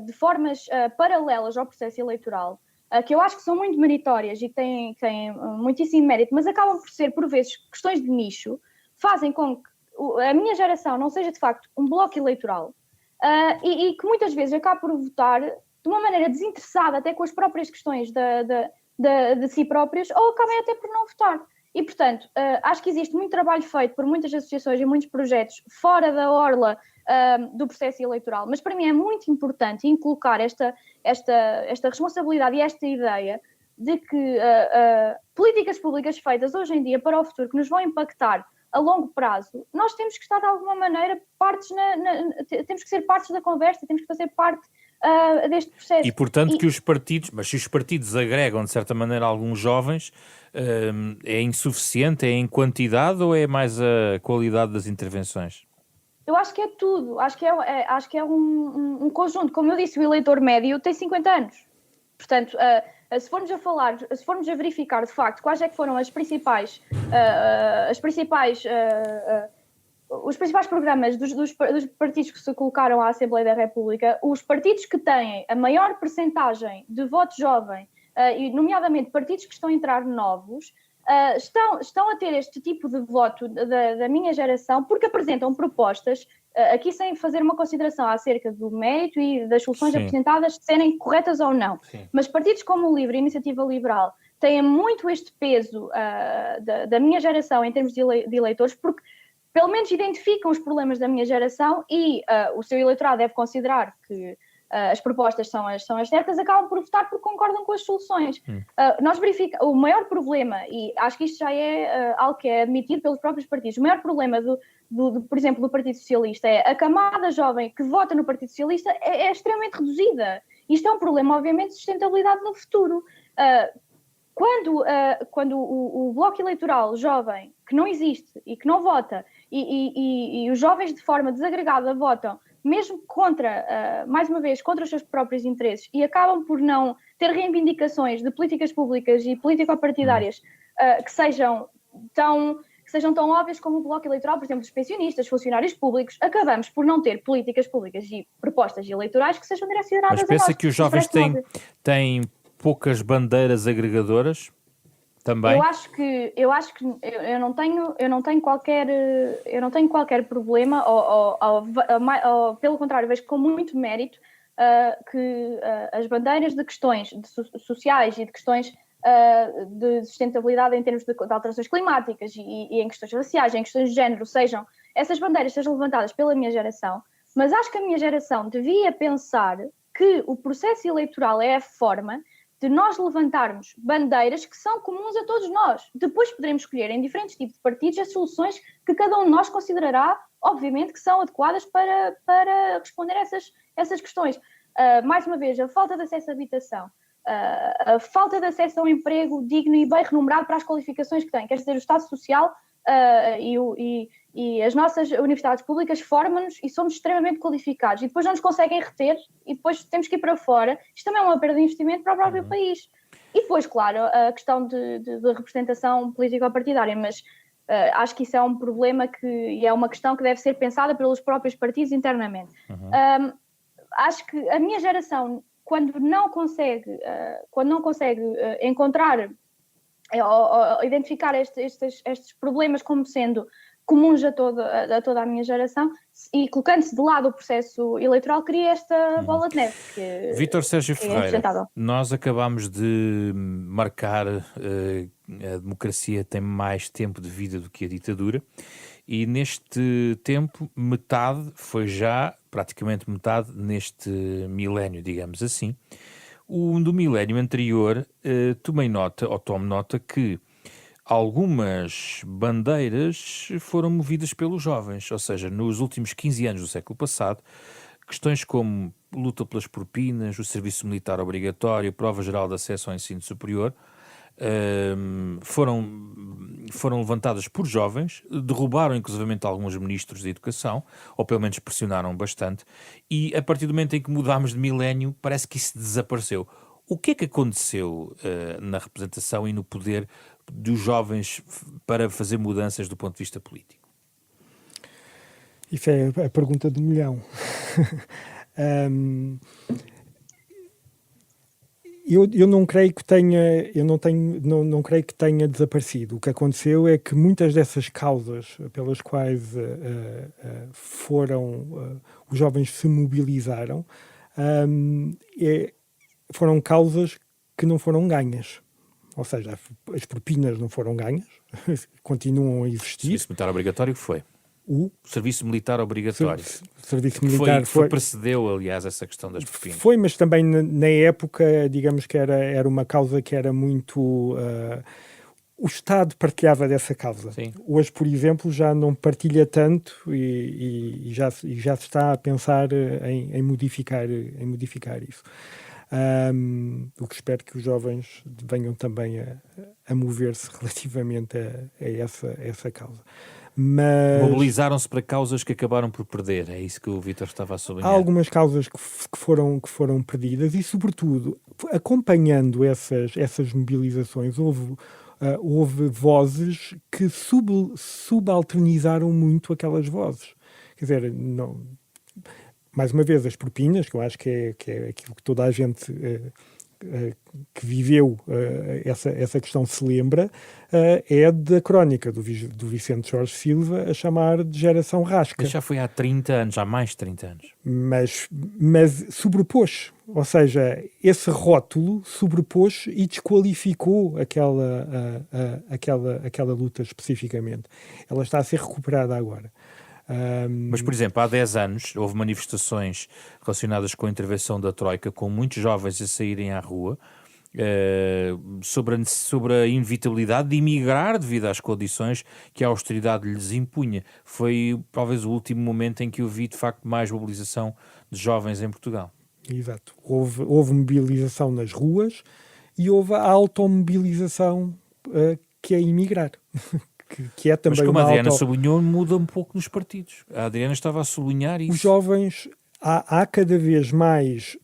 Speaker 3: de formas paralelas ao processo eleitoral, que eu acho que são muito meritórias e que têm muitíssimo mérito, mas acabam por ser, por vezes, questões de nicho, fazem com que a minha geração não seja, de facto, um bloco eleitoral e que muitas vezes acaba por votar de uma maneira desinteressada, até com as próprias questões de si próprios, ou acabem até por não votar. E, portanto, acho que existe muito trabalho feito por muitas associações e muitos projetos fora da orla do processo eleitoral, mas para mim é muito importante colocar esta responsabilidade e esta ideia de que políticas públicas feitas hoje em dia para o futuro, que nos vão impactar a longo prazo, nós temos que estar de alguma maneira temos que ser partes da conversa, temos que fazer parte deste processo.
Speaker 4: E portanto que os partidos, mas se os partidos agregam de certa maneira alguns jovens, é insuficiente, é em quantidade ou é mais a qualidade das intervenções?
Speaker 3: Eu acho que é tudo, acho que é um conjunto. Como eu disse, o eleitor médio tem 50 anos. Portanto, se formos a verificar de facto quais é que foram os principais programas dos partidos que se colocaram à Assembleia da República, os partidos que têm a maior percentagem de voto jovem, e nomeadamente partidos que estão a entrar novos, estão a ter este tipo de voto da minha geração porque apresentam propostas, aqui sem fazer uma consideração acerca do mérito e das soluções apresentadas serem corretas ou não. Sim. Mas partidos como o LIVRE, a Iniciativa Liberal, têm muito este peso da minha geração em termos de eleitores, porque pelo menos identificam os problemas da minha geração e o seu eleitorado deve considerar que as propostas são as certas, acabam por votar porque concordam com as soluções. Nós verificamos o maior problema, e acho que isto já é algo que é admitido pelos próprios partidos, o maior problema por exemplo, do Partido Socialista é a camada jovem que vota no Partido Socialista é extremamente reduzida. Isto é um problema, obviamente, de sustentabilidade no futuro. Quando o bloco eleitoral jovem, que não existe e que não vota, e os jovens de forma desagregada votam, mesmo mais uma vez, contra os seus próprios interesses, e acabam por não ter reivindicações de políticas públicas e político-partidárias que sejam tão óbvias como o bloco eleitoral, por exemplo, dos pensionistas, funcionários públicos, acabamos por não ter políticas públicas e propostas eleitorais que sejam direcionadas a nós.
Speaker 4: Mas pensa que os jovens têm poucas bandeiras agregadoras? Também?
Speaker 3: Eu acho que eu não tenho qualquer problema, ou pelo contrário, vejo com muito mérito que as bandeiras de questões sociais e de questões de sustentabilidade em termos de alterações climáticas e em questões raciais, em questões de género, essas bandeiras sejam levantadas pela minha geração, mas acho que a minha geração devia pensar que o processo eleitoral é a forma de nós levantarmos bandeiras que são comuns a todos nós. Depois poderemos escolher em diferentes tipos de partidos as soluções que cada um de nós considerará, obviamente, que são adequadas para responder a essas questões. Mais uma vez, a falta de acesso à habitação, a falta de acesso a um emprego digno e bem remunerado para as qualificações que têm, quer dizer, o Estado Social e as nossas universidades públicas formam-nos e somos extremamente qualificados e depois não nos conseguem reter e depois temos que ir para fora. Isto também é uma perda de investimento para o próprio país. E depois, claro, a questão de representação político-partidária, mas acho que isso é um problema e é uma questão que deve ser pensada pelos próprios partidos internamente. Acho que a minha geração, quando não consegue encontrar ou identificar estes problemas como sendo comuns a toda a minha geração e colocando-se de lado o processo eleitoral, cria esta bola de neve.
Speaker 4: Vítor Sérgio Ferreira, nós acabámos de marcar a democracia tem mais tempo de vida do que a ditadura e neste tempo praticamente metade neste milénio, digamos assim. Do milénio anterior, tome nota que algumas bandeiras foram movidas pelos jovens, ou seja, nos últimos 15 anos do século passado, questões como luta pelas propinas, o serviço militar obrigatório, prova geral de acesso ao ensino superior, foram levantadas por jovens, derrubaram inclusivamente alguns ministros da educação, ou pelo menos pressionaram bastante, e a partir do momento em que mudámos de milénio, parece que isso desapareceu. O que é que aconteceu na representação e no poder dos jovens para fazer mudanças do ponto de vista político?
Speaker 2: Isso é a pergunta do milhão. Eu não creio que não creio que tenha desaparecido. O que aconteceu é que muitas dessas causas pelas quais os jovens se mobilizaram foram causas que não foram ganhas. Ou seja, as propinas não foram ganhas, continuam a existir.
Speaker 4: O serviço militar obrigatório que foi? O serviço militar obrigatório.
Speaker 2: Serviço militar
Speaker 4: foi precedeu, aliás, essa questão das propinas.
Speaker 2: Foi, mas também na época, digamos que era uma causa que era muito... o Estado partilhava dessa causa.
Speaker 4: Sim.
Speaker 2: Hoje, por exemplo, já não partilha tanto e já se está a pensar em modificar isso. O que espero que os jovens venham também a mover-se relativamente a essa causa. Mas
Speaker 4: mobilizaram-se para causas que acabaram por perder, é isso que o Vítor estava a sublinhar.
Speaker 2: há algumas causas que foram perdidas e, sobretudo, acompanhando essas mobilizações, houve vozes que subalternizaram muito aquelas vozes. Quer dizer, não, mais uma vez, as propinas, que eu acho que é aquilo que toda a gente que viveu essa questão se lembra, é da crónica do Vicente Jorge Silva a chamar de geração rasca.
Speaker 4: Mas já foi há 30 anos, há mais de 30 anos.
Speaker 2: Mas sobrepôs, ou seja, esse rótulo sobrepôs e desqualificou aquela luta especificamente. Ela está a ser recuperada agora.
Speaker 4: Mas, por exemplo, há 10 anos houve manifestações relacionadas com a intervenção da Troika, com muitos jovens a saírem à rua, sobre a inevitabilidade de emigrar devido às condições que a austeridade lhes impunha. Foi talvez o último momento em que eu vi de facto mais mobilização de jovens em Portugal.
Speaker 2: Exato. Houve mobilização nas ruas e houve a automobilização que é emigrar. Que é também.
Speaker 4: Mas como a Adriana sublinhou, muda um pouco nos partidos. A Adriana estava a sublinhar isso.
Speaker 2: Os jovens, há cada vez mais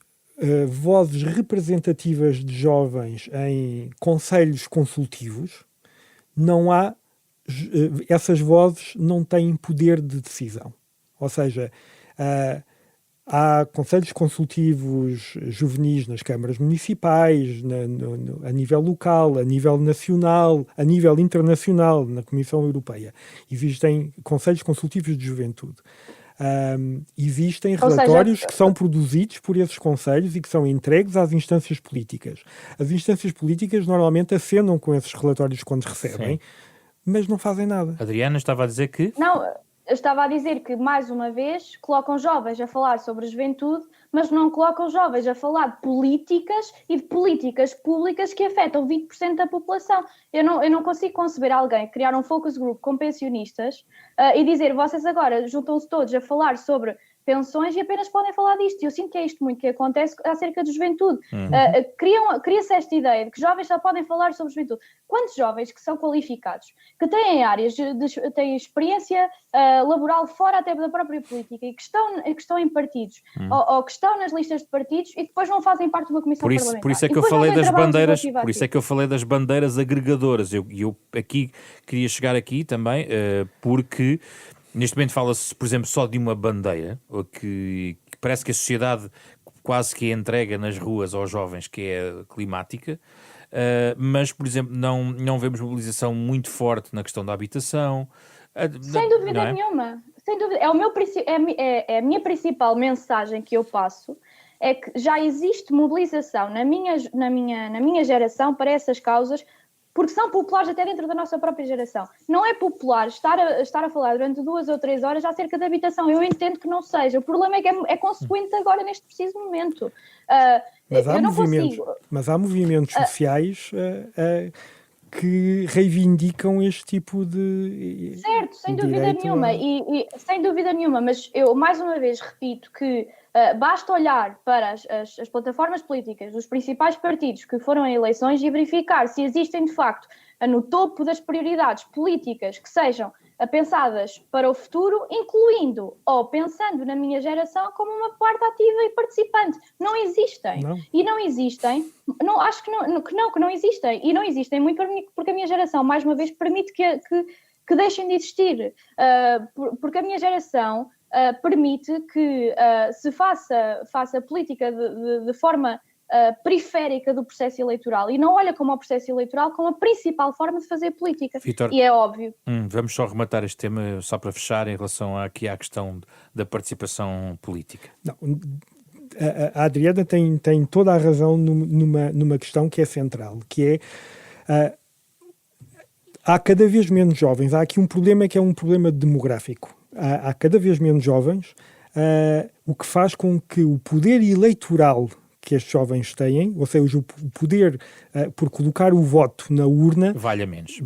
Speaker 2: vozes representativas de jovens em conselhos consultivos. Não há, essas vozes não têm poder de decisão. Ou seja, há conselhos consultivos juvenis nas câmaras municipais, a nível local, a nível nacional, a nível internacional, na Comissão Europeia. Existem conselhos consultivos de juventude. Existem relatórios que são produzidos por esses conselhos e que são entregues às instâncias políticas. As instâncias políticas normalmente acenam com esses relatórios quando recebem, mas não fazem nada.
Speaker 4: Adriana estava a dizer que...
Speaker 3: Não, eu estava a dizer que, mais uma vez, colocam jovens a falar sobre a juventude, mas não colocam jovens a falar de políticas e de políticas públicas que afetam 20% da população. Eu não consigo conceber alguém criar um focus group com pensionistas e dizer, vocês agora juntam-se todos a falar sobre pensões e apenas podem falar disto. E eu sinto que é isto muito que acontece acerca de juventude. Cria-se esta ideia de que jovens só podem falar sobre juventude. Quantos jovens que são qualificados, que têm áreas, têm experiência laboral fora até da própria política e que estão em partidos ou que estão nas listas de partidos e depois não fazem parte de uma comissão parlamentar.
Speaker 4: Por isso é que eu falei das bandeiras, por isso é que eu falei das bandeiras agregadoras. Eu aqui queria chegar aqui também porque neste momento fala-se, por exemplo, só de uma bandeira, que parece que a sociedade quase que é entrega nas ruas aos jovens, que é climática, mas, por exemplo, não vemos mobilização muito forte na questão da habitação.
Speaker 3: Sem dúvida nenhuma. Sem dúvida. É a minha principal mensagem que eu passo, é que já existe mobilização na minha geração para essas causas, porque são populares até dentro da nossa própria geração. Não é popular estar a falar durante 2 ou 3 horas acerca da habitação. Eu entendo que não seja. O problema é que é consequente agora, neste preciso momento.
Speaker 2: Mas há movimentos sociais que reivindicam este tipo de...
Speaker 3: Certo, sem dúvida nenhuma. Sem dúvida nenhuma, mas eu mais uma vez repito que basta olhar para as plataformas políticas dos principais partidos que foram em eleições e verificar se existem, de facto, no topo das prioridades políticas que sejam pensadas para o futuro, incluindo ou pensando na minha geração como uma parte ativa e participante. Não existem.
Speaker 2: Não.
Speaker 3: E não existem. Acho que não existem. E não existem muito porque a minha geração, mais uma vez, permite que deixem de existir. Porque a minha geração permite que se faça política de forma periférica do processo eleitoral e não olha como o processo eleitoral como a principal forma de fazer política.
Speaker 4: Vitor,
Speaker 3: e é óbvio.
Speaker 4: Vamos só rematar este tema, só para fechar, em relação aqui à questão da participação política.
Speaker 2: Não, a Adriana tem toda a razão numa questão que é central, que é há cada vez menos jovens. Há aqui um problema que é um problema demográfico. Há cada vez menos jovens, o que faz com que o poder eleitoral que estes jovens têm, ou seja, o poder por colocar o voto na urna
Speaker 4: valha menos.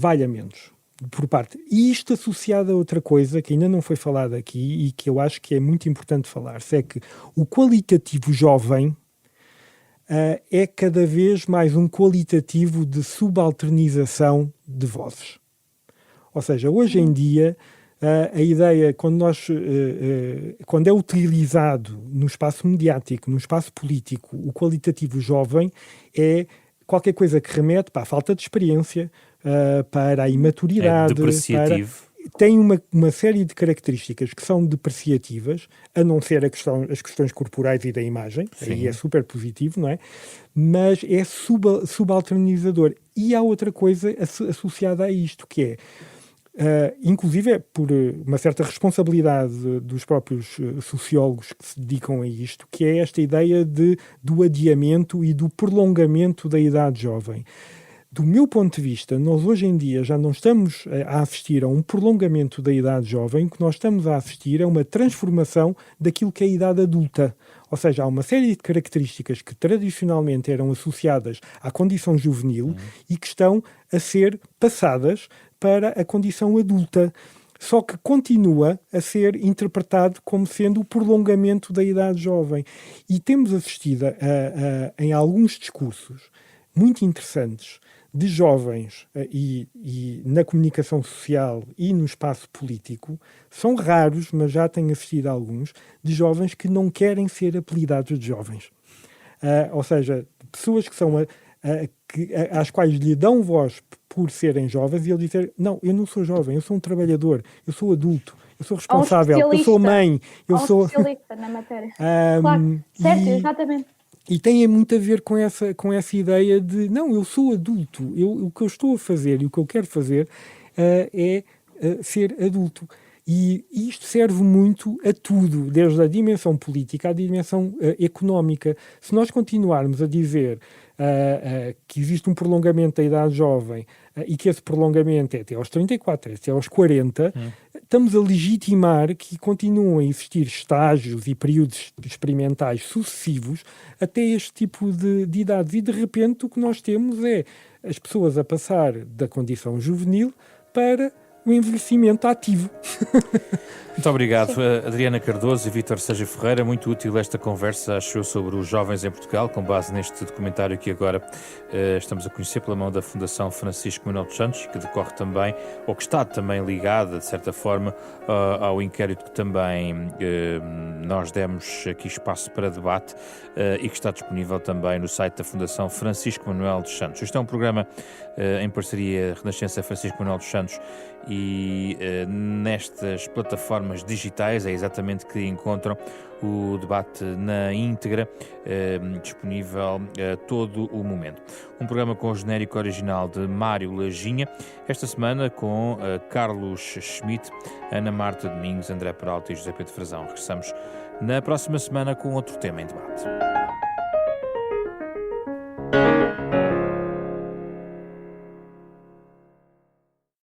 Speaker 2: Por parte. E isto associado a outra coisa que ainda não foi falada aqui e que eu acho que é muito importante falar-se, é que o qualitativo jovem é cada vez mais um qualitativo de subalternização de vozes. Ou seja, hoje em dia, a ideia, quando é utilizado no espaço mediático, no espaço político, o qualitativo jovem é qualquer coisa que remete para a falta de experiência, para a imaturidade.
Speaker 4: É depreciativo.
Speaker 2: Tem uma série de características que são depreciativas, a não ser as questões corporais e da imagem,
Speaker 4: Sim.
Speaker 2: aí é super positivo, não é? Mas é subalternizador. E há outra coisa associada a isto, que é, inclusive é por uma certa responsabilidade dos próprios sociólogos que se dedicam a isto, que é esta ideia do adiamento e do prolongamento da idade jovem. Do meu ponto de vista, nós hoje em dia já não estamos a assistir a um prolongamento da idade jovem, o que nós estamos a assistir é uma transformação daquilo que é a idade adulta. Ou seja, há uma série de características que tradicionalmente eram associadas à condição juvenil e que estão a ser passadas para a condição adulta. Só que continua a ser interpretado como sendo o prolongamento da idade jovem. E temos assistido em alguns discursos muito interessantes de jovens e na comunicação social e no espaço político, são raros, mas já tenho assistido a alguns, de jovens que não querem ser apelidados de jovens. Ou seja, pessoas que são às quais lhe dão voz por serem jovens e ele dizer, não, eu não sou jovem, eu sou um trabalhor, eu sou adulto, eu sou responsável, eu sou mãe, eu sou...
Speaker 3: especialista na matéria. Claro, certo, exatamente.
Speaker 2: E tem muito a ver com essa ideia de, não, eu sou adulto, o que eu estou a fazer e o que eu quero fazer é ser adulto. E isto serve muito a tudo, desde a dimensão política à dimensão económica. Se nós continuarmos a dizer que existe um prolongamento da idade jovem e que esse prolongamento é até aos 34, é até aos 40, estamos a legitimar que continuam a existir estágios e períodos experimentais sucessivos até este tipo de idades. E, de repente, o que nós temos é as pessoas a passar da condição juvenil para o envelhecimento ativo.
Speaker 4: Muito obrigado, Adriana Cardoso e Vítor Sérgio Ferreira. Muito útil esta conversa, acho eu, sobre os jovens em Portugal, com base neste documentário que agora estamos a conhecer pela mão da Fundação Francisco Manuel dos Santos, que decorre também, ou que está também ligada, de certa forma, ao inquérito que também nós demos aqui espaço para debate e que está disponível também no site da Fundação Francisco Manuel dos Santos. Este é um programa em parceria Renascença Francisco Manuel dos Santos e nestas plataformas digitais é exatamente que encontram o debate na íntegra, disponível a todo o momento. Um programa com o genérico original de Mário Lajinha, esta semana com Carlos Schmidt, Ana Marta Domingos, André Peralta e José Pedro Frazão. Regressamos na próxima semana com outro tema em debate.